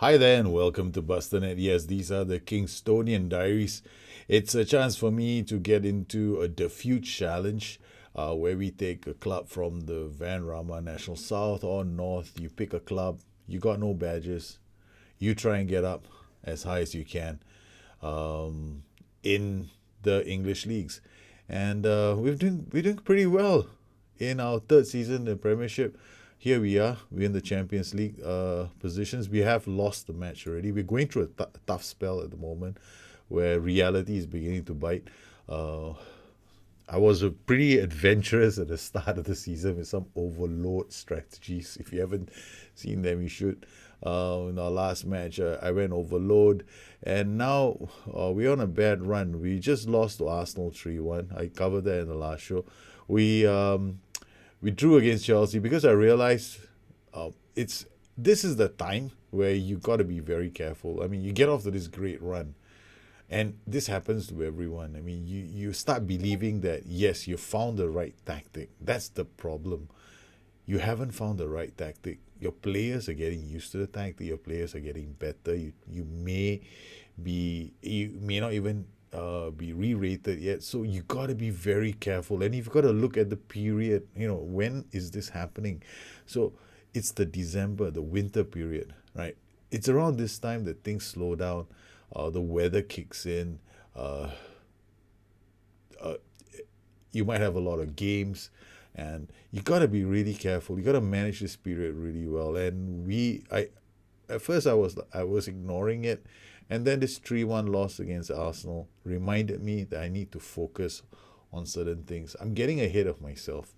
Hi there and welcome to Bustthenet. Yes, these are the Kingstonian Diaries. It's a chance for me to get into a diffuse challenge where we take a club from the Van Rama National South or North. You pick a club, you got no badges, you try and get up as high as you can in the English leagues. And we're doing pretty well in our third season in the Premiership. Here we are. We're in the Champions League positions. We have lost the match already. We're going through a tough spell at the moment where reality is beginning to bite. Uh, I was pretty adventurous at the start of the season with some overload strategies. If you haven't seen them, you should. In our last match, I went overload, and now we're on a bad run. We just lost to Arsenal 3-1. I covered that in the last show. We drew against Chelsea because I realized it's this is the time where you got to be very careful. I mean, you get off to this great run, and this happens to everyone. I mean, you start believing that yes, you found the right tactic. That's the problem. You haven't found the right tactic. Your players are getting used to the tactic. Your players are getting better. You may not even be re-rated yet. So you got to be very careful, and you've got to look at the period. When is this happening? So it's the December, the winter period, right? It's around this time that things slow down. The weather kicks in. Uh, uh, you might have a lot of games, and you got to be really careful. You got to manage this period really well. And at first I was ignoring it, and then this 3-1 loss against Arsenal reminded me that I need to focus on certain things. I'm getting ahead of myself.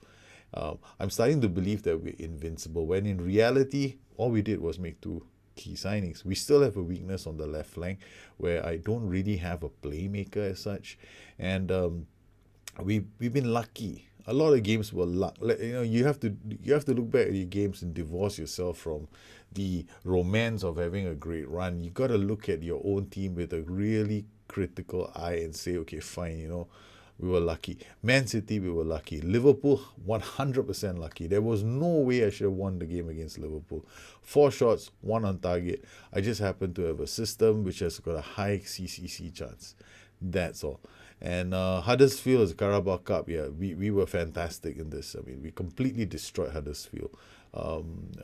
I'm starting to believe that we're invincible, when in reality all we did was make two key signings. We still have a weakness on the left flank where I don't really have a playmaker as such, and we've been lucky. A lot of games were luck. You have to look back at your games and divorce yourself from the romance of having a great run. You got to look at your own team with a really critical eye and say, okay, fine, we were lucky. Man City, we were lucky. Liverpool, 100% lucky. There was no way I should have won the game against Liverpool. 4 shots, one on target. I just happened to have a system which has got a high CCC chance. That's all. And Huddersfield is Carabao Cup. Yeah, we were fantastic in this. I mean, we completely destroyed Huddersfield.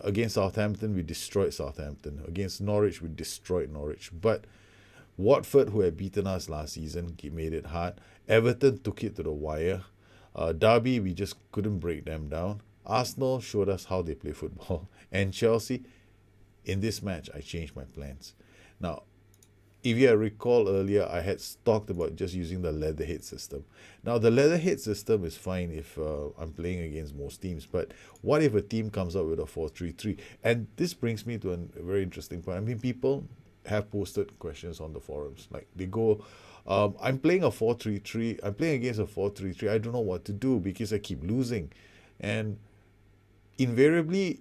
Against Southampton, we destroyed Southampton. Against Norwich, we destroyed Norwich. But Watford, who had beaten us last season, made it hard. Everton took it to the wire. Derby, we just couldn't break them down. Arsenal showed us how they play football. And Chelsea, in this match, I changed my plans. Now, if you recall earlier, I had talked about just using the leatherhead system. Now, the leatherhead system is fine if I'm playing against most teams, but what if a team comes up with a 4-3-3? And this brings me to a very interesting point. I mean, people have posted questions on the forums. Like, they go, I'm playing a 4-3-3, I'm playing against a 4-3-3, I don't know what to do because I keep losing. And invariably,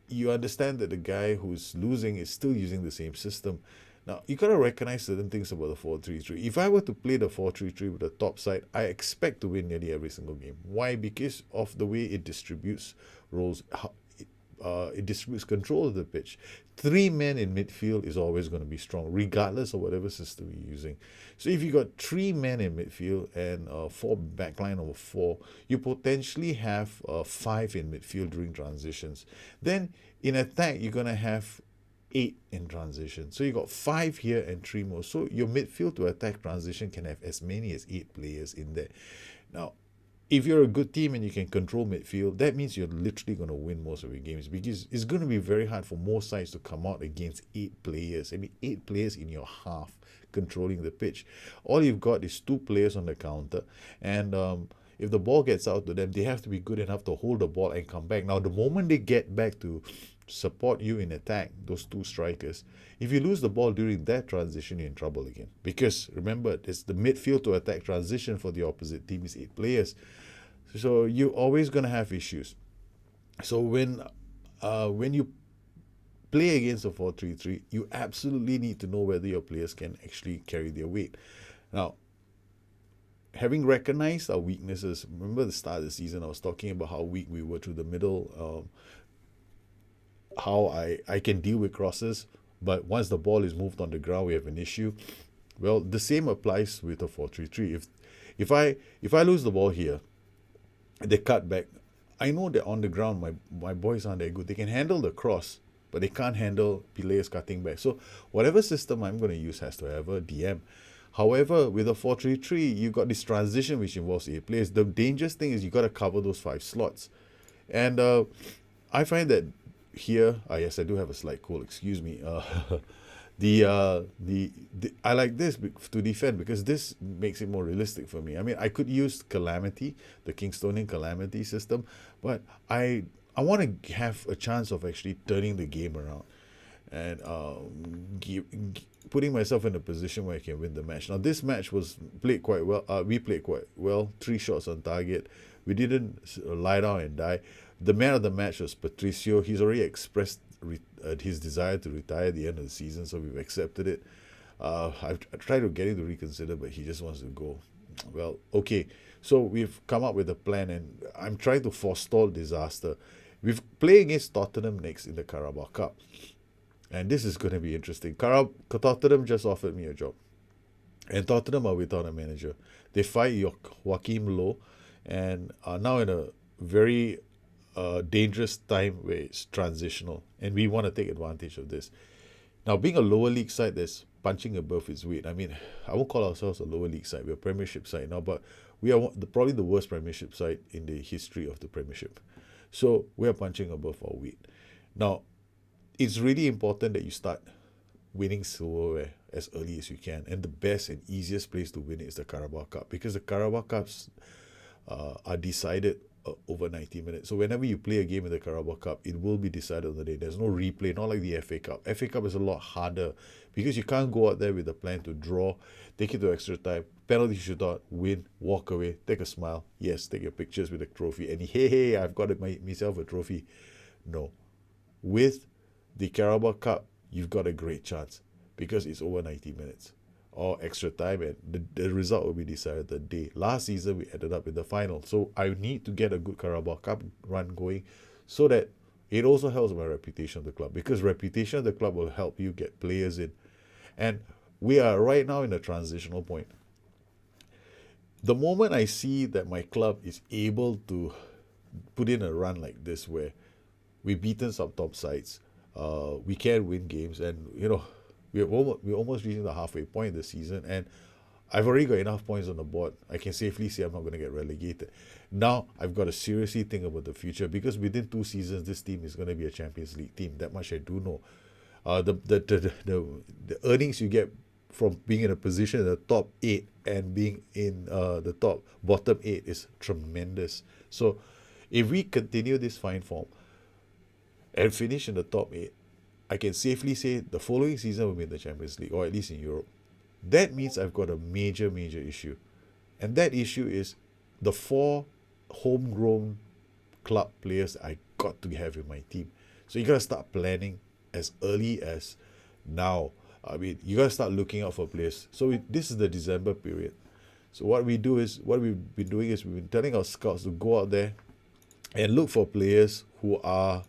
you understand that the guy who's losing is still using the same system. Now, you got to recognize certain things about the 4-3-3. If I were to play the 4-3-3 with the top side, I expect to win nearly every single game. Why? Because of the way it distributes roles, it distributes control of the pitch. 3 men in midfield is always going to be strong, regardless of whatever system you're using. So if you got 3 men in midfield and 4 backline of 4, you potentially have 5 in midfield during transitions. Then in attack, you're going to have 8 in transition. So you got 5 here and 3 more. So your midfield to attack transition can have as many as 8 players in there. Now, if you're a good team and you can control midfield, that means you're literally going to win most of your games, because it's going to be very hard for most sides to come out against 8 players. I mean, 8 players in your half controlling the pitch. All you've got is 2 players on the counter, and if the ball gets out to them, they have to be good enough to hold the ball and come back. Now, the moment they get back to support you in attack, those 2 strikers, if you lose the ball during that transition, you're in trouble again. Because remember, it's the midfield to attack transition for the opposite team is 8 players. So you're always going to have issues. So when you play against a 4-3-3, you absolutely need to know whether your players can actually carry their weight. Now, having recognized our weaknesses, remember the start of the season, I was talking about how weak we were through the middle, how I can deal with crosses. But once the ball is moved on the ground, we have an issue. Well, the same applies with a 4-3-3. If I lose the ball here, they cut back. I know that on the ground, my boys aren't that good. They can handle the cross, but they can't handle players cutting back. So whatever system I'm going to use has to have a DM. However, with a 4-3-3, you got this transition which involves 8 players. The dangerous thing is you got to cover those 5 slots. And I find that here, yes, I do have a slight cold, excuse me. The I like this to defend because this makes it more realistic for me. I mean, I could use Calamity, the Kingstonian Calamity system, but I want to have a chance of actually turning the game around and putting myself in a position where I can win the match. Now, this match was played quite well. We played quite well. 3 shots on target. We didn't lie down and die. The man of the match was Patricio. He's already expressed his desire to retire at the end of the season, so we've accepted it. I've tried to get him to reconsider, but he just wants to go. Well, okay. So we've come up with a plan, and I'm trying to forestall disaster. We're playing against Tottenham next in the Carabao Cup. And this is going to be interesting. Tottenham just offered me a job. And Tottenham are without a manager. They fired Joachim Low and are now in a very dangerous time where it's transitional. And we want to take advantage of this. Now, being a lower league side that's punching above its weight, I mean, I won't call ourselves a lower league side. We're a Premiership side now, but we are probably the worst Premiership side in the history of the Premiership. So we are punching above our weight. Now, it's really important that you start winning silverware as early as you can. And the best and easiest place to win it is the Carabao Cup, because the Carabao Cups are decided over 90 minutes. So whenever you play a game in the Carabao Cup, it will be decided on the day. There's no replay, not like the FA Cup. FA Cup is a lot harder because you can't go out there with a plan to draw, take it to extra time, penalty shootout, win, walk away, take a smile. Yes, take your pictures with the trophy. And hey, I've got myself a trophy. No. With the Carabao Cup, you've got a great chance because it's over 90 minutes or extra time, and the result will be decided the day. Last season, we ended up in the final. So I need to get a good Carabao Cup run going so that it also helps my reputation of the club, because reputation of the club will help you get players in. And we are right now in a transitional point. The moment I see that my club is able to put in a run like this where we've beaten some top sides, we can win games, and we're almost reaching the halfway point this season, and I've already got enough points on the board. I can safely say I'm not going to get relegated. Now I've got to seriously think about the future, because within 2 seasons this team is going to be a Champions League team. That much I do know. The earnings you get from being in a position in the top 8 and being in the bottom 8 is tremendous. So if we continue this fine form and finish in the top 8, I can safely say the following season will be in the Champions League, or at least in Europe. That means I've got a major issue. And that issue is the 4 homegrown club players I got to have in my team. So you got to start planning as early as now. I mean, you got to start looking out for players. So this is the December period. So what we've been doing is we've been telling our scouts to go out there and look for players who are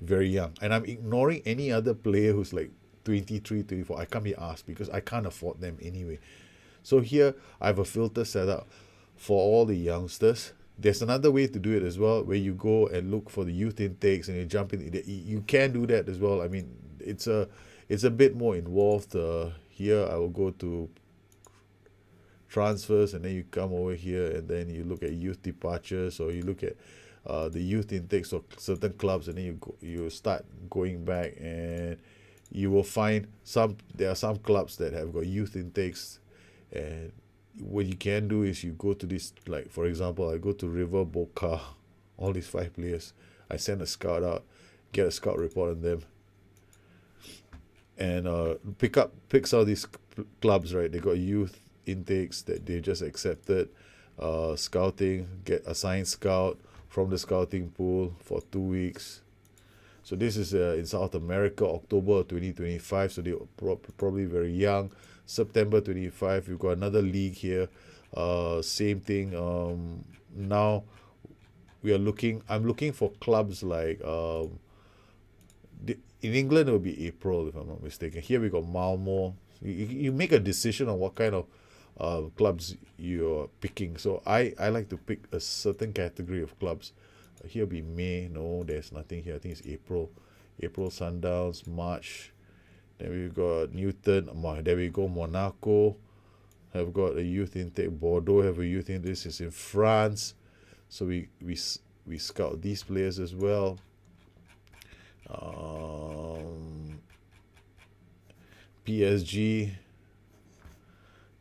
very young. And I'm ignoring any other player who's like 23, 24. I can't be asked because I can't afford them anyway. So here I have a filter set up for all the youngsters. There's another way to do it as well, where you go and look for the youth intakes and you jump in. You can do that as well. I mean, it's a bit more involved. Here I will go to transfers, and then you come over here and then you look at youth departures, or you look at the youth intakes of certain clubs, and then you start going back, and you will find there are some clubs that have got youth intakes. And what you can do is you go to this, like for example, I go to River, Boca, all these 5 players. I send a scout out, get a scout report on them, and picks out these clubs, right? They got youth intakes that they just accepted, scouting, get assigned scout from the scouting pool for 2 weeks. So this is in South America, October 2025. So they're probably very young. September 25, we've got another league here. Same thing. Now I'm looking for clubs like in England it will be April if I'm not mistaken. Here we got Malmo. You make a decision on what kind of clubs you're picking. So I like to pick a certain category of clubs. Here will be May. No, there's nothing here. I think it's April. April Sundowns, March. Then we've got Newton. There we go. Monaco have got a youth intake. Bordeaux have a youth intake. This is in France. So we scout these players as well. PSG.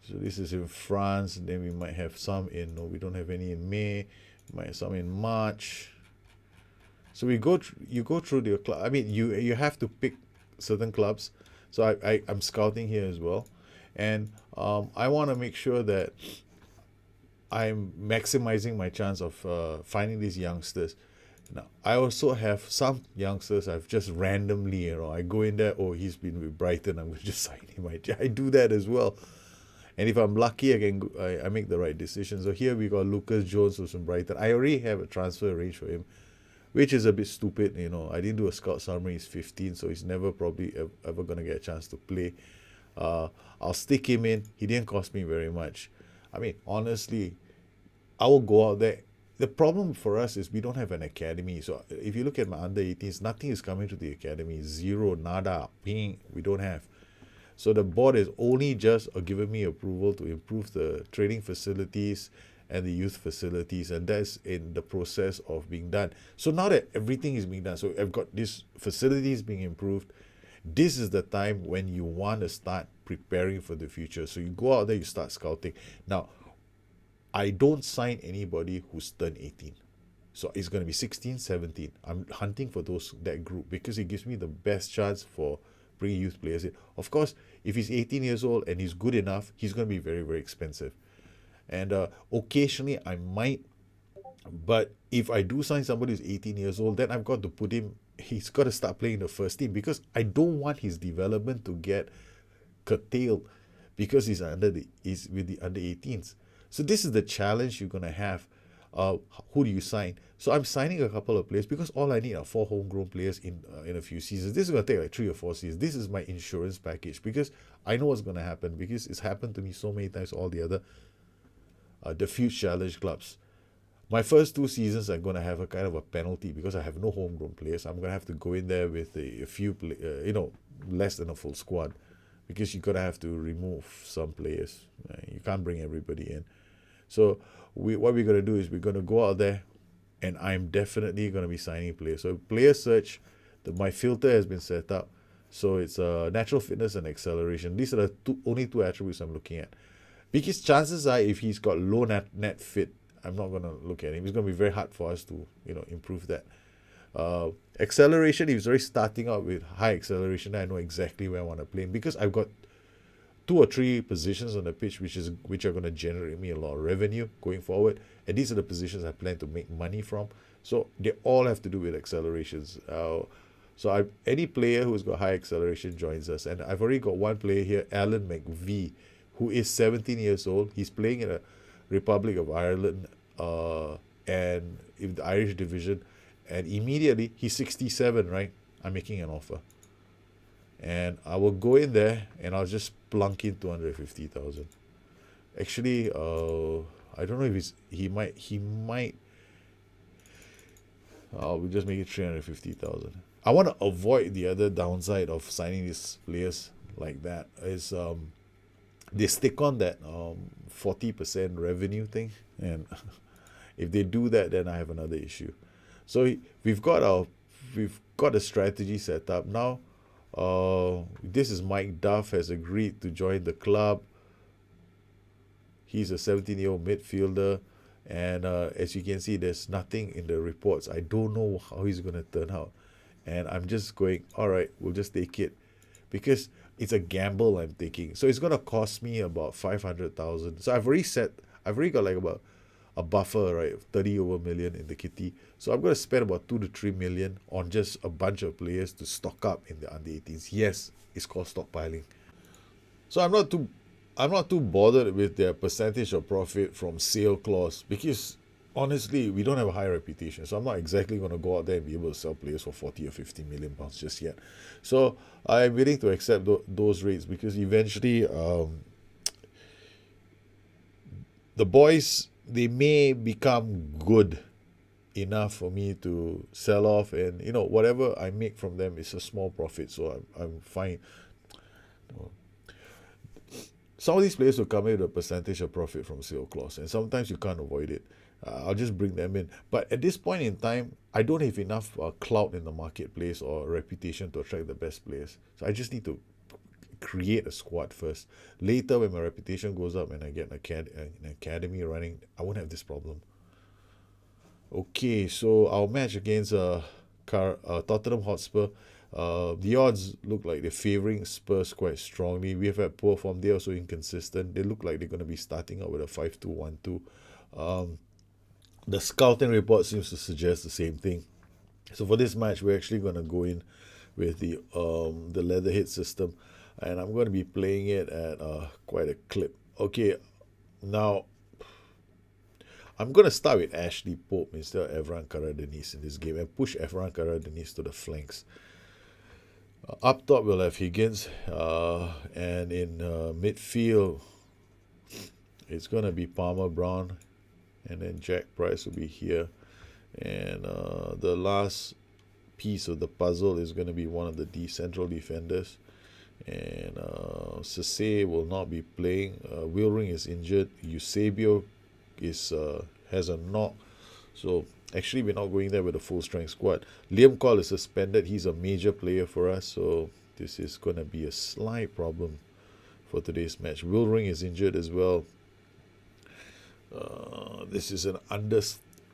So this is in France. Then we might have some in. No, we don't have any in May. We might have some in March. So you go through the club. I mean, you have to pick certain clubs. So I'm scouting here as well, and I want to make sure that I'm maximizing my chance of finding these youngsters. Now, I also have some youngsters I've just randomly, I go in there, oh, he's been with Brighton, I'm going to just sign him. I do that as well. And if I'm lucky, I make the right decision. So here we got Lucas Jones, who's from Brighton. I already have a transfer arranged for him, which is a bit stupid. I didn't do a scout summary. He's 15, so he's never probably ever going to get a chance to play. I'll stick him in. He didn't cost me very much. I mean, honestly, I will go out there. The problem for us is we don't have an academy. So if you look at my under 18s, nothing is coming to the academy. Zero, nada, ping, we don't have. So the board has only just given me approval to improve the training facilities and the youth facilities, and that's in the process of being done. So now that everything is being done, so I've got these facilities being improved, this is the time when you want to start preparing for the future. So you go out there, you start scouting. Now, I don't sign anybody who's turned 18. So it's going to be 16, 17. I'm hunting for that group because it gives me the best chance for bringing youth players in. Of course, if he's 18 years old and he's good enough, he's going to be very, very expensive. And occasionally I might, but if I do sign somebody who's 18 years old, then I've got to put him, he's got to start playing the first team because I don't want his development to get curtailed because he's with the under 18s. So this is the challenge you're going to have. Who do you sign? So I'm signing a couple of players because all I need are 4 homegrown players in a few seasons. This is going to take like 3 or 4 seasons. This is my insurance package because I know what's going to happen because it's happened to me so many times. All the other diffuse challenge clubs. My first 2 seasons are going to have a kind of a penalty because I have no homegrown players. I'm going to have to go in there with a few, less than a full squad because you're going to have to remove some players. You can't bring everybody in. So what we're going to do is we're going to go out there and I'm definitely going to be signing players. So player search, my filter has been set up. So it's natural fitness and acceleration. These are the only 2 attributes I'm looking at. Because chances are if he's got low net fit, I'm not going to look at him. It's going to be very hard for us to improve that. Acceleration, if he's already starting out with high acceleration, I know exactly where I want to play him because I've got 2 or 3 positions on the pitch which are going to generate me a lot of revenue going forward, and these are the positions I plan to make money from. So they all have to do with accelerations. Any player who's got high acceleration joins us, and I've already got one player here, Alan McVie, who is 17 years old. He's playing in the Republic of Ireland and in the Irish division, and immediately he's 67, right? I'm making an offer. And I will go in there and I'll just plunk in 250,000. Actually, I don't know if he might. We'll just make it 350,000. I want to avoid the other downside of signing these players like that is they stick on that 40% revenue thing, and if they do that, then I have another issue. So we've got a strategy set up now. This is Mike Duff has agreed to join the club. He's a 17-year-old midfielder, and as you can see, there's nothing in the reports. I don't know how he's going to turn out, and I'm just going, all right, we'll just take it because it's a gamble I'm taking. So it's going to cost me about 500,000. So I've already got like about a buffer, right, 30 over million in the kitty. So I'm going to spend about 2 to 3 million on just a bunch of players to stock up in the under 18s. Yes, it's called stockpiling. So I'm not too bothered with their percentage of profit from sale clause because honestly, we don't have a high reputation, so I'm not exactly going to go out there and be able to sell players for 40 or 50 million pounds just yet. So I'm willing to accept those rates because eventually the boys, they may become good enough for me to sell off, and whatever I make from them is a small profit, so I'm fine. Some of these players will come in with a percentage of profit from sale clause, and sometimes you can't avoid it. I'll just bring them in. But at this point in time, I don't have enough clout in the marketplace or reputation to attract the best players. So I just need to create a squad first. Later, when my reputation goes up and I get an academy running, I won't have this problem. Okay, so our match against Tottenham Hotspur, the odds look like they're favouring Spurs quite strongly. We have had poor form. They're also inconsistent. They look like they're going to be starting out with a 5-2-1-2. The scouting report seems to suggest the same thing. So for this match, we're actually going to go in with the Leatherhead system, and I'm going to be playing it at quite a clip. Okay, now I'm going to start with Ashley Pope instead of Evran Karadeniz in this game and push Evran Karadeniz to the flanks. Up top, we'll have Higgins, and in midfield, it's going to be Palmer Brown, and then Jack Price will be here. And the last piece of the puzzle is going to be one of the central defenders. And Cisse will not be playing. Wilring is injured. Eusebio has a knock. So actually, we're not going there with a full strength squad. Liam Cole is suspended. He's a major player for us. So this is going to be a slight problem for today's match. Wilring is injured as well. This is an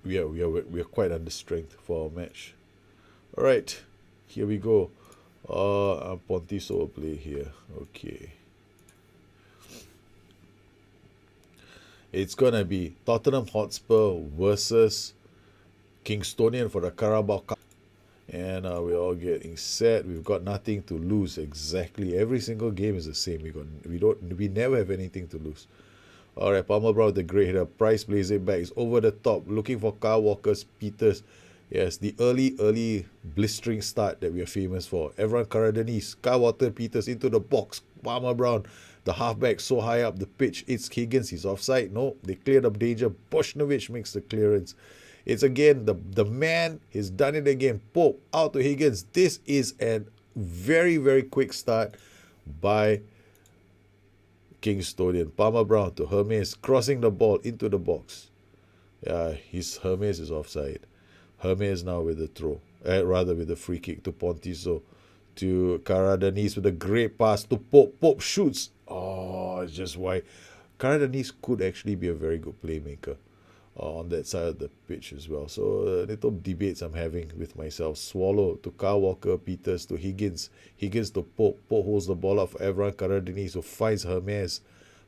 we are quite under strength for our match. All right, here we go. Pontiso will play here. Okay. It's gonna be Tottenham Hotspur versus Kingstonian for the Carabao Cup. And we're all getting set. We've got nothing to lose. Exactly. Every single game is the same. We never have anything to lose. Alright, Palmer Brown with the great header. Price plays it back. He's over the top. Looking for Kyle Walker's Peters. Yes, the early blistering start that we are famous for. Evran Karadeniz, Kyle Walker Peters into the box. Palmer Brown, the halfback so high up the pitch. It's Higgins. He's offside. No, they cleared up danger. Boshnovich makes the clearance. It's again the man. He's done it again. Pope out to Higgins. This is a very, very quick start by Kingstonian. Palmer Brown to Hermes, crossing the ball into the box. Hermes is offside. Hermes now with the throw, rather with the free kick to Pontiso, to Karadeniz with a great pass to Pope. Pope shoots. Oh, it's just why Karadeniz could actually be a very good playmaker on that side of the pitch as well. So little debates I'm having with myself. Swallow to Kyle Walker Peters to Higgins. Higgins to Pope. Pope holds the ball up for Evran Karadeniz, who finds Hermes.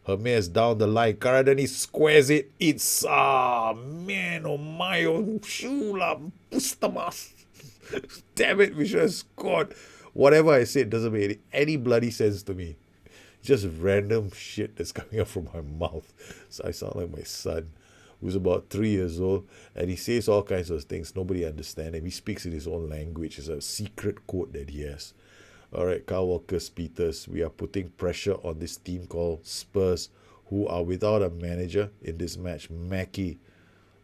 Hermes down the line. Karadeniz squares it. It's man, oh my, oh shula pustamas. Damn it, we should have scored. Whatever I said doesn't make any bloody sense to me. Just random shit that's coming out from my mouth. So I sound like my son, who's about 3 years old, and he says all kinds of things. Nobody understands him. He speaks in his own language. It's a secret code that he has. All right, Kyle Walker's Peters. We are putting pressure on this team called Spurs, who are without a manager in this match. Mackie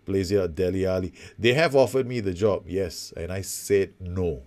plays here at Dele Alli. They have offered me the job, yes, and I said no.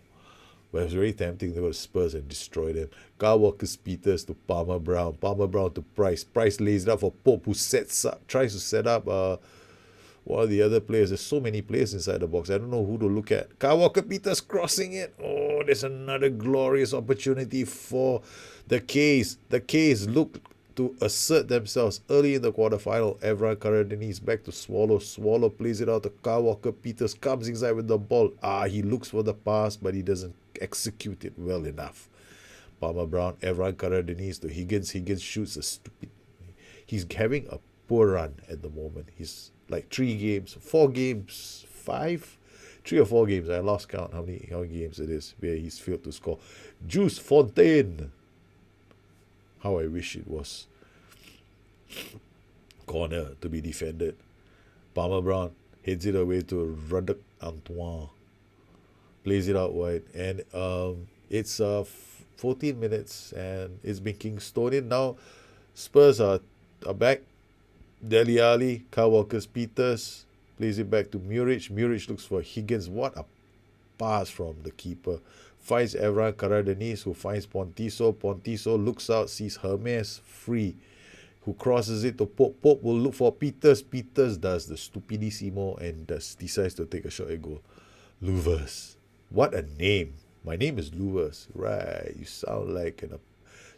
But it was very tempting to go to Spurs and destroy them. Kyle Walker's Peters to Palmer Brown. Palmer Brown to Price. Price lays it up for Pope, who tries to set up one of the other players. There's so many players inside the box. I don't know who to look at. Kyle Walker Peters crossing it. Oh, there's another glorious opportunity for the K's. The K's look to assert themselves early in the quarterfinal. Evran Karadeniz back to Swallow. Swallow plays it out to Kyle Walker Peters. Comes inside with the ball. He looks for the pass, but he doesn't execute it well enough. Palmer Brown, Evran Karadeniz to Higgins. Higgins shoots a stupid. He's having a poor run at the moment. He's like 3 games, 4 games, 5, 3 or 4 games. I lost count how many games it is where he's failed to score. Juice Fontaine. How I wish it was corner to be defended. Palmer Brown. heads it away to Radek Antoine. Plays it out wide. And it's 14 minutes and it's been Kingstonian. Now Spurs are back. Dele Alli, Kyle Walker-Peters plays it back to Muric. Muric looks for Higgins. What a pass from the keeper. Finds Evran Karadeniz, who finds Pontiso. Pontiso looks out, sees Hermes free, who crosses it to Pope. Pope will look for Peters. Peters does the stupidissimo and decides to take a shot at goal. Louvers. What a name. My name is Louvers. Right. You sound like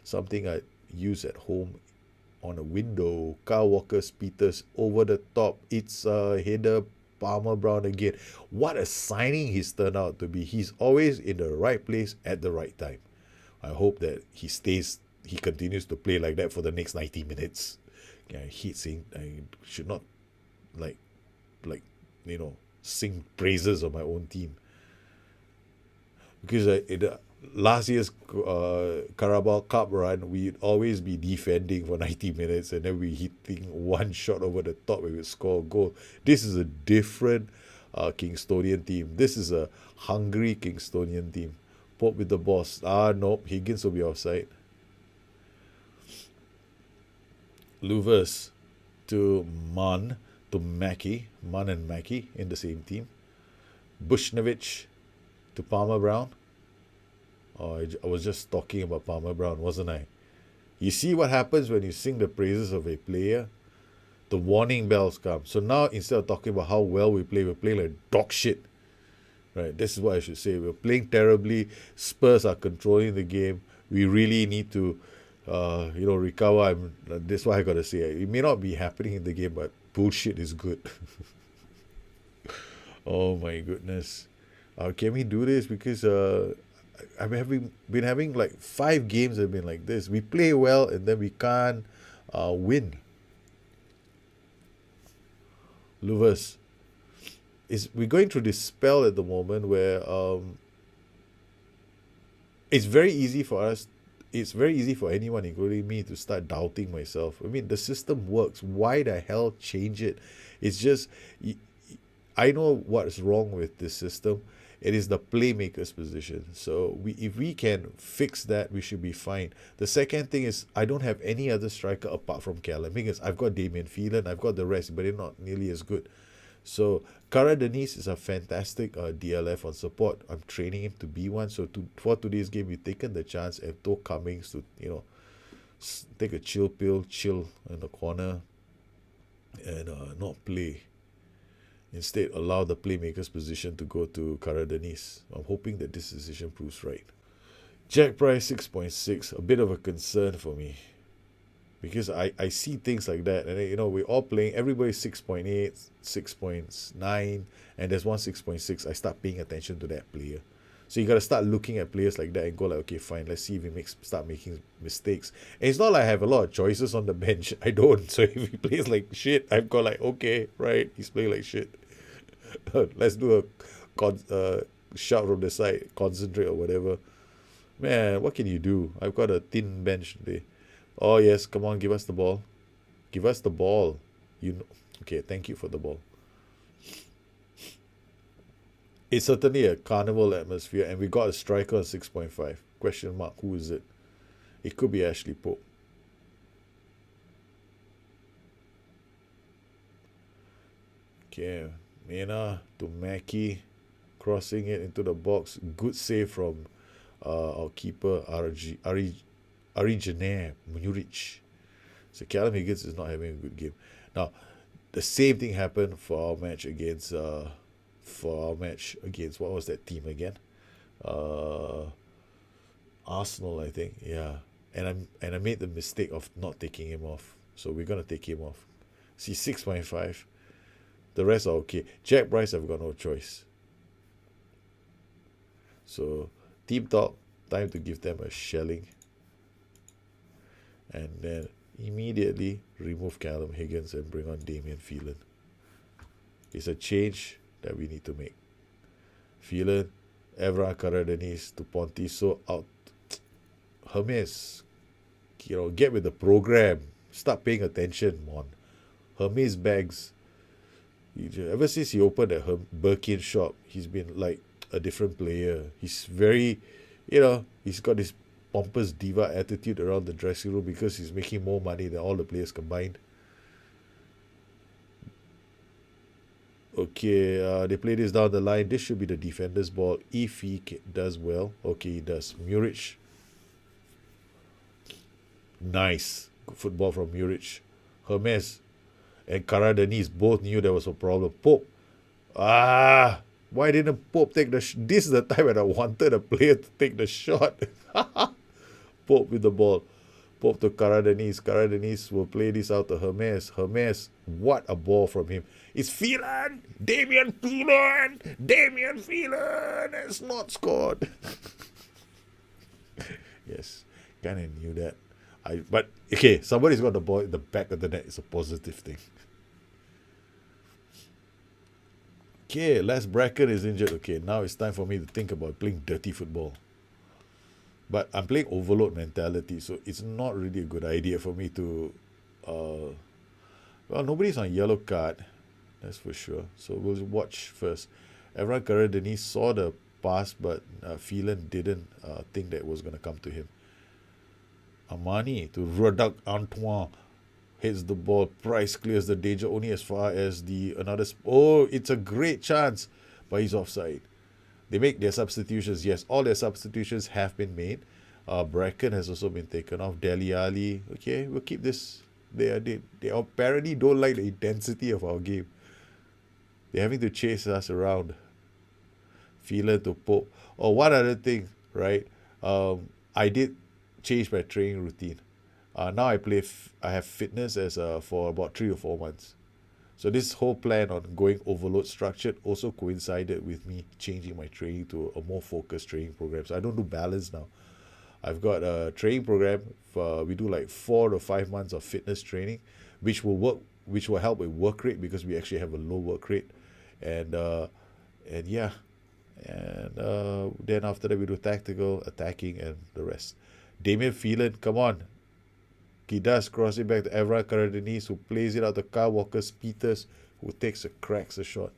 something I use at home on a window. Kyle Walker-Peters over the top. It's a header. Palmer Brown again. What a signing he's turned out to be. He's always in the right place at the right time. I hope that he continues to play like that for the next 90 minutes. Yeah, I hate saying, I should not sing praises of my own team. Because last year's Carabao Cup run, we'd always be defending for 90 minutes and then we hitting one shot over the top and we would score a goal. This is a different Kingstonian team. This is a hungry Kingstonian team. Pope with the boss. Nope. Higgins will be offside. Louvers to Mann to Mackie. Mann and Mackie in the same team. Bushnevich to Palmer Brown. Oh, I was just talking about Palmer Brown, wasn't I? You see what happens when you sing the praises of a player? The warning bells come. So now instead of talking about how well we play, we're playing like dog shit. Right? This is what I should say. We're playing terribly. Spurs are controlling the game. We really need to, recover. That's what I got to say. It may not be happening in the game, but bullshit is good. Oh my goodness. Can we do this? Because I've been having like 5 games that have been like this. We play well and then we can't win. Louvers. We're going through this spell at the moment where it's very easy for us. It's very easy for anyone, including me, to start doubting myself. I mean, the system works. Why the hell change it? It's just, I know what's wrong with this system. It is the playmaker's position. So if we can fix that, we should be fine. The second thing is I don't have any other striker apart from Callum Higgins. I've got Damien Phelan, I've got the rest, but they're not nearly as good. So Karadeniz is a fantastic DLF on support. I'm training him to be one. So for today's game, we've taken the chance and told Cummings to take a chill pill, chill in the corner, and not play. Instead, allow the playmaker's position to go to Karadeniz. I'm hoping that this decision proves right. Jack Price 6.6, a bit of a concern for me. Because I see things like that. And, we're all playing, everybody's 6.8, 6.9, and there's one 6.6. I start paying attention to that player. So you got to start looking at players like that and go like, okay, fine, let's see if he start making mistakes. And it's not like I have a lot of choices on the bench. I don't. So if he plays like shit, I've got like, okay, right, he's playing like shit. Let's do a shout from the side, concentrate or whatever. Man, what can you do? I've got a thin bench today. Oh yes, come on, give us the ball. Give us the ball. Okay, thank you for the ball. It's certainly a carnival atmosphere, and we got a striker on 6.5. Question mark, who is it? It could be Ashley Pope. Okay, Mena to Mackie, crossing it into the box. Good save from our keeper, Arijaner Muric. So Callum Higgins is not having a good game. Now, the same thing happened for our match against what was that team again? Arsenal, I think. Yeah. And I made the mistake of not taking him off. So we're gonna take him off. See, 6.5. The rest are okay. Jack Bryce, I've got no choice. So team talk, time to give them a shelling. And then immediately remove Callum Higgins and bring on Damien Phelan. It's a change that we need to make. Phelan, Evra Karadeniz to Pontiso out. Hermes, get with the program. Start paying attention, mon. Hermes bags. Ever since he opened that Birkin shop, he's been like a different player. He's very, he's got this pompous diva attitude around the dressing room because he's making more money than all the players combined. Okay, they play this down the line. This should be the defender's ball if he does well. Okay, he does. Muric. Nice. Good football from Muric. Hermes and Karadenis both knew there was a problem. Pope. Why didn't Pope take the... This is the time when I wanted a player to take the shot. Pope with the ball. Pope to Karadenis. Karadenis will play this out to Hermes. Hermes, what a ball from him. It's Phelan! Damien Phelan! Damien Phelan has not scored. Yes, kind of knew that. But, okay, somebody's got the ball in the back of the net. It's a positive thing. Okay, Les Bracken is injured. Okay, now it's time for me to think about playing dirty football. But I'm playing overload mentality, so it's not really a good idea for me to... well, nobody's on yellow card, that's for sure. So we'll watch first. Evran Karadeni saw the pass, but Phelan didn't think that it was going to come to him. Amani to Roduk Antoine. Hits the ball. Price clears the danger only as far as it's a great chance, but he's offside. They make their substitutions. Yes, all their substitutions have been made. Bracken has also been taken off. Dele Alli. Okay, we'll keep this. They apparently don't like the intensity of our game. They're having to chase us around. Phelan to Pope. Oh, one other thing, right? I did change my training routine. Now I have fitness as for about 3 or 4 months. So this whole plan on going overload structured also coincided with me changing my training to a more focused training program. So I don't do balance now. I've got a training program. We do like 4 to 5 months of fitness training, which will help with work rate because we actually have a low work rate, and then after that we do tactical, attacking, and the rest. Damien Phelan, come on. He does cross it back to Evra Karadenis, who plays it out to Kyle Walker-Peters, who cracks a shot.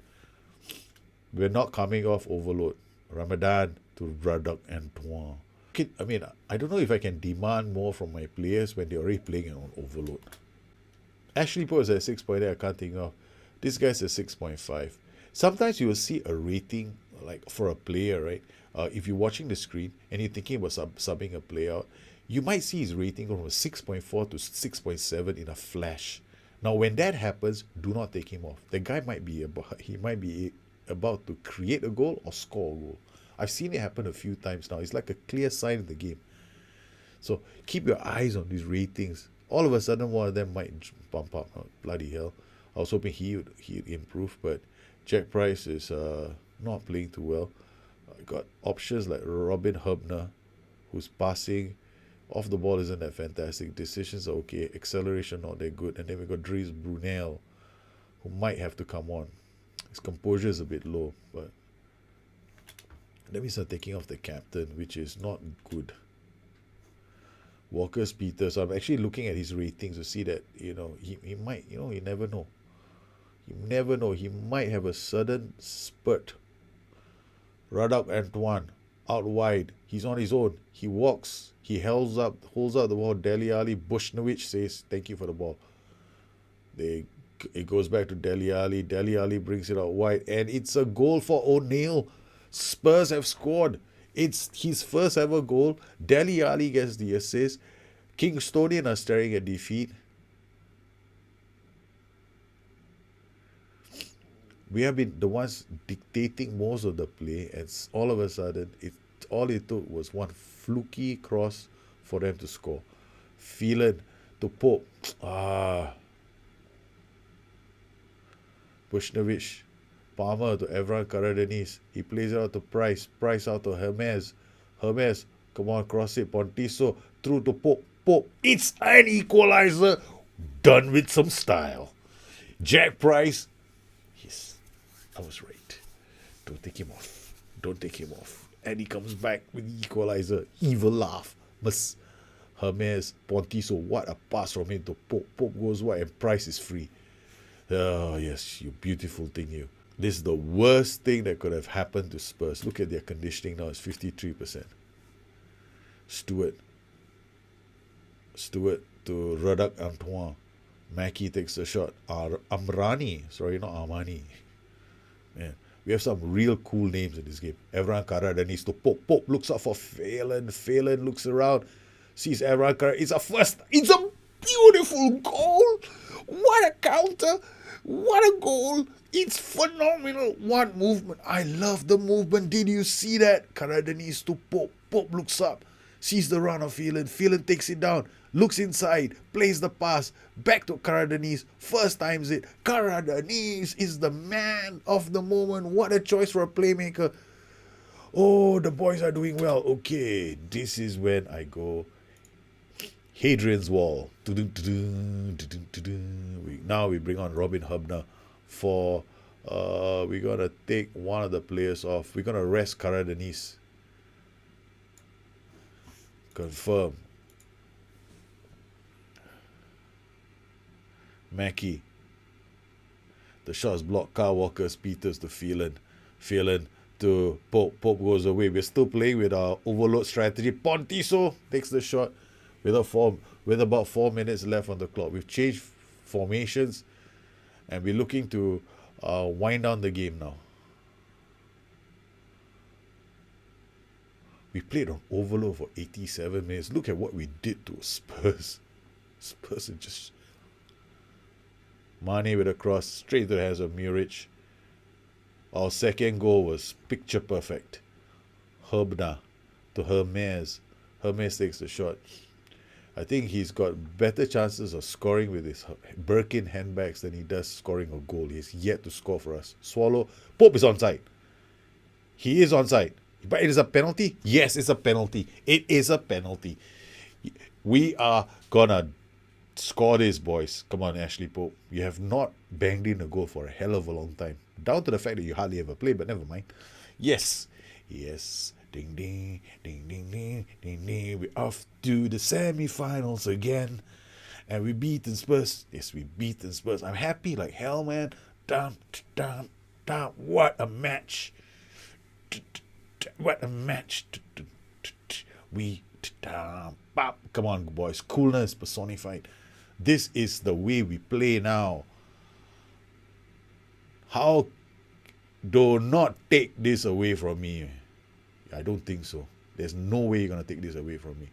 We're not coming off overload. Ramadan to Radok Antoine. I don't know if I can demand more from my players when they're already playing on overload. Ashley Poe is at 6.8, I can't think of. This guy's at 6.5. Sometimes you will see a rating, like for a player, right? If you're watching the screen and you're thinking about subbing a player out, you might see his rating go from 6.4 to 6.7 in a flash. Now, when that happens, do not take him off. The guy might be about to create a goal or score a goal. I've seen it happen a few times now. It's like a clear sign in the game. So keep your eyes on these ratings. All of a sudden, one of them might bump up. Oh, bloody hell! I was hoping he'd improve, but Jack Price is not playing too well. I got options like Robin Hubner, who's passing. Off the ball isn't that fantastic. Decisions are okay. Acceleration not that good. And then we got Dries Brunel, who might have to come on. His composure is a bit low, but that means I'm taking off the captain, which is not good. Walker-Peters. So I'm actually looking at his ratings to see that, he might, you never know. You never know. He might have a sudden spurt. Radok Antoine, out wide. He's on his own. He walks. He holds out the ball. Dele Alli. Bushnowicz says, thank you for the ball. It goes back to Dele Alli. Dele Alli brings it out wide. And it's a goal for O'Neill. Spurs have scored. It's his first ever goal. Dele Alli gets the assist. Kingstonian are staring at defeat. We have been the ones dictating most of the play, and all of a sudden, all it took was one fluky cross for them to score. Phelan to Pope. Bushnowicz. Palmer to Evran Karadenis. He plays it out to Price. Price out to Hermes. Hermes, come on, cross it. Pontiso through to Pope. Pope. It's an equalizer. Done with some style. Jack Price. Yes, I was right. Don't take him off. Don't take him off. And he comes back with the equalizer. Evil laugh. Hermes, Pontiso. What a pass from him to Pope. Pope goes wide and Price is free. Oh, yes, you beautiful thing, you. This is the worst thing that could have happened to Spurs. Look at their conditioning now, it's 53%. Stewart. Stewart to Radak Antoine. Mackie takes a shot. Amrani. Sorry, not Armani. Man, we have some real cool names in this game. Evran Karadeniz to Pope. Pope looks up for Phelan. Phelan looks around. Sees Evran Karadeniz. It's a first. It's a beautiful goal. What a counter. What a goal. It's phenomenal. What movement. I love the movement. Did you see that? Karadeniz to Pope. Pope looks up. Sees the run of Phelan. Phelan takes it down. Looks inside. Plays the pass. Back to Karadeniz. First times it. Karadeniz is the man of the moment. What a choice for a playmaker. Oh, the boys are doing well. Okay, this is when I go Hadrian's Wall. Now we bring on Robin Hubner for we're gonna take one of the players off. We're gonna rest Karadeniz. Confirm. Mackie. The shot's blocked. Carl Walker's Peters to Phelan. Phelan to Pope. Pope goes away. We're still playing with our overload strategy. Pontiso takes the shot with about 4 minutes left on the clock. We've changed formations and we're looking to wind down the game now. We played on overload for 87 minutes. Look at what we did to Spurs. Spurs are just... Mane with a cross straight to the hands of Muric. Our second goal was picture perfect. Hubner to Hermes. Hermes takes the shot. I think he's got better chances of scoring with his Birkin handbags than he does scoring a goal. He's yet to score for us. Swallow. Pope is onside. He is onside. But it is a penalty? Yes, it's a penalty. It is a penalty. We are gonna score this, boys. Come on, Ashley Pope. You have not banged in a goal for a hell of a long time. Down to the fact that you hardly ever play, but never mind. Yes. Yes. Ding, ding, ding, ding, ding, ding, ding. We're off to the semi-finals again. And we beaten Spurs. Yes, we beaten Spurs. I'm happy like hell, man. Dum, dum, dum. What a match. What a match. We... Come on, boys. Coolness personified. This is the way we play now. How do not take this away from me? I don't think so. There's no way you're going to take this away from me.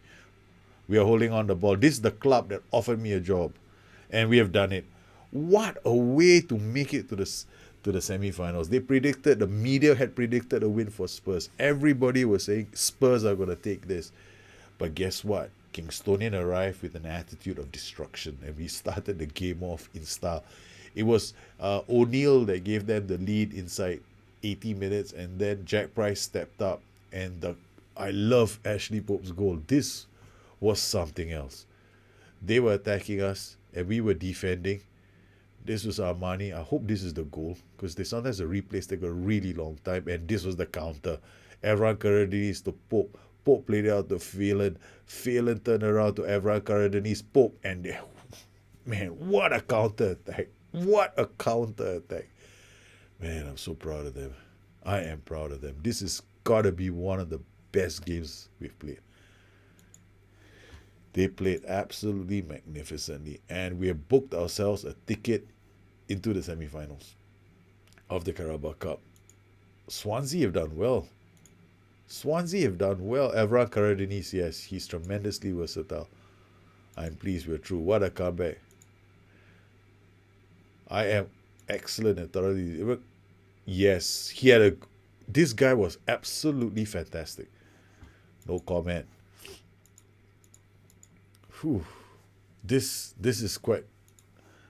We are holding on the ball. This is the club that offered me a job. And we have done it. What a way to make it to the semi-finals. The media had predicted a win for Spurs. Everybody was saying Spurs are going to take this. But guess what? Kingstonian arrived with an attitude of destruction, and we started the game off in style. It was O'Neill that gave them the lead inside 80 minutes, and then Jack Price stepped up, and I love Ashley Pope's goal. This was something else. They were attacking us, and we were defending. This was Armani. I hope this is the goal, because sometimes the replays take a really long time, and this was the counter. Evran Karadeniz to Pope. Pope played it out to Phelan. Phelan turned around to Evran Karadeniz. Pope, and man, what a counter attack! What a counter attack! Man, I'm so proud of them. I am proud of them. This has got to be one of the best games we've played. They played absolutely magnificently, and we have booked ourselves a ticket into the semi-finals of the Carabao Cup. Swansea have done well. Evran Karadeniz, yes, he's tremendously versatile. I'm pleased we're through. What a comeback. I am excellent at thoroughly. Yes, this guy was absolutely fantastic. No comment. Whew. This is quite...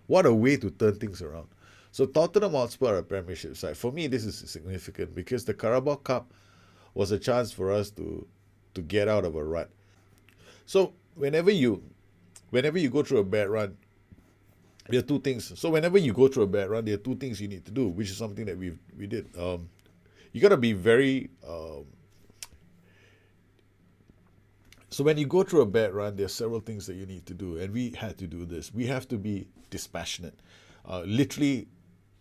What a way to turn things around. So Tottenham Hotspur are a Premiership side. For me, this is significant because the Carabao Cup was a chance for us to get out of a rut. So whenever you go through a bad run, there are two things. So whenever you go through a bad run, there are two things you need to do, which is something that we did. You got to be very... So when you go through a bad run, there are several things that you need to do, and we had to do this. We have to be dispassionate. literally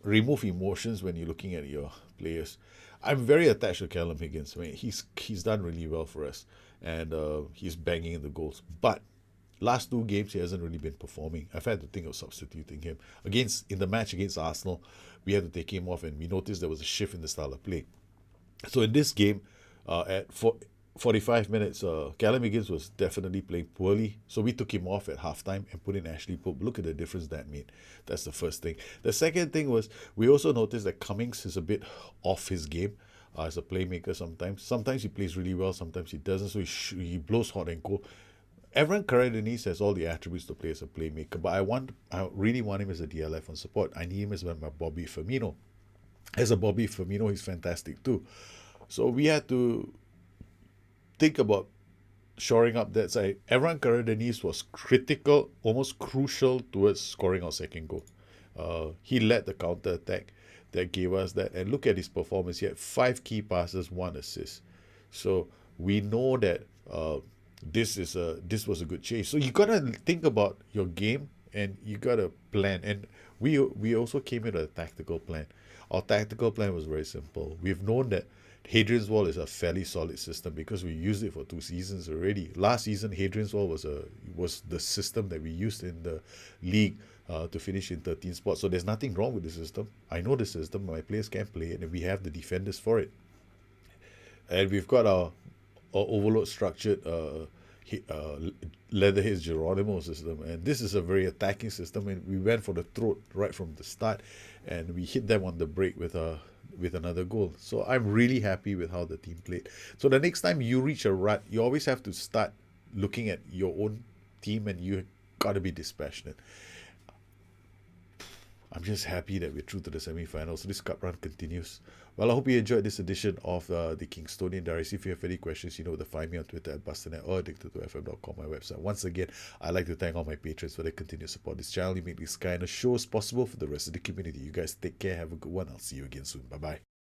remove emotions when you're looking at your players. I'm very attached to Callum Higgins. I mean, he's done really well for us, and he's banging in the goals. But last two games he hasn't really been performing. I've had to think of substituting him in the match against Arsenal. We had to take him off, and we noticed there was a shift in the style of play. So in this game, at 45 minutes, Callum Higgins was definitely playing poorly. So we took him off at halftime and put in Ashley Pope. Look at the difference that made. That's the first thing. The second thing was we also noticed that Cummings is a bit off his game as a playmaker sometimes. Sometimes he plays really well, sometimes he doesn't. So he blows hot and cold. Everyone Karadeniz has all the attributes to play as a playmaker, but I really want him as a DLF on support. I need him as my Bobby Firmino. As a Bobby Firmino, he's fantastic too. So we had to think about shoring up that side. Everyone Karadeniz was critical, almost crucial towards scoring our second goal. He led the counter attack that gave us that. And look at his performance. He had 5 key passes, 1 assist. So we know that this was a good change. So you gotta think about your game and you gotta plan. And we also came in with a tactical plan. Our tactical plan was very simple. We've known that Hadrian's Wall is a fairly solid system because we used it for 2 seasons already. Last season, Hadrian's Wall was the system that we used in the league to finish in 13th spot. So there's nothing wrong with the system. I know the system. My players can play it, and we have the defenders for it. And we've got our overload structured Leatherhead's Geronimo system, and this is a very attacking system, and we went for the throat right from the start, and we hit them on the break with another goal. So I'm really happy with how the team played. So the next time you reach a rut, you always have to start looking at your own team, and you got to be dispassionate. I'm just happy that we're through to the semi-finals. So this cup run continues. Well, I hope you enjoyed this edition of the Kingstonian Diaries. If you have any questions, you know where to find me on Twitter at Bustthenet or addicted2fm.com, my website. Once again, I'd like to thank all my patrons for their continued support. This channel, you make these kind of shows possible for the rest of the community. You guys take care. Have a good one. I'll see you again soon. Bye-bye.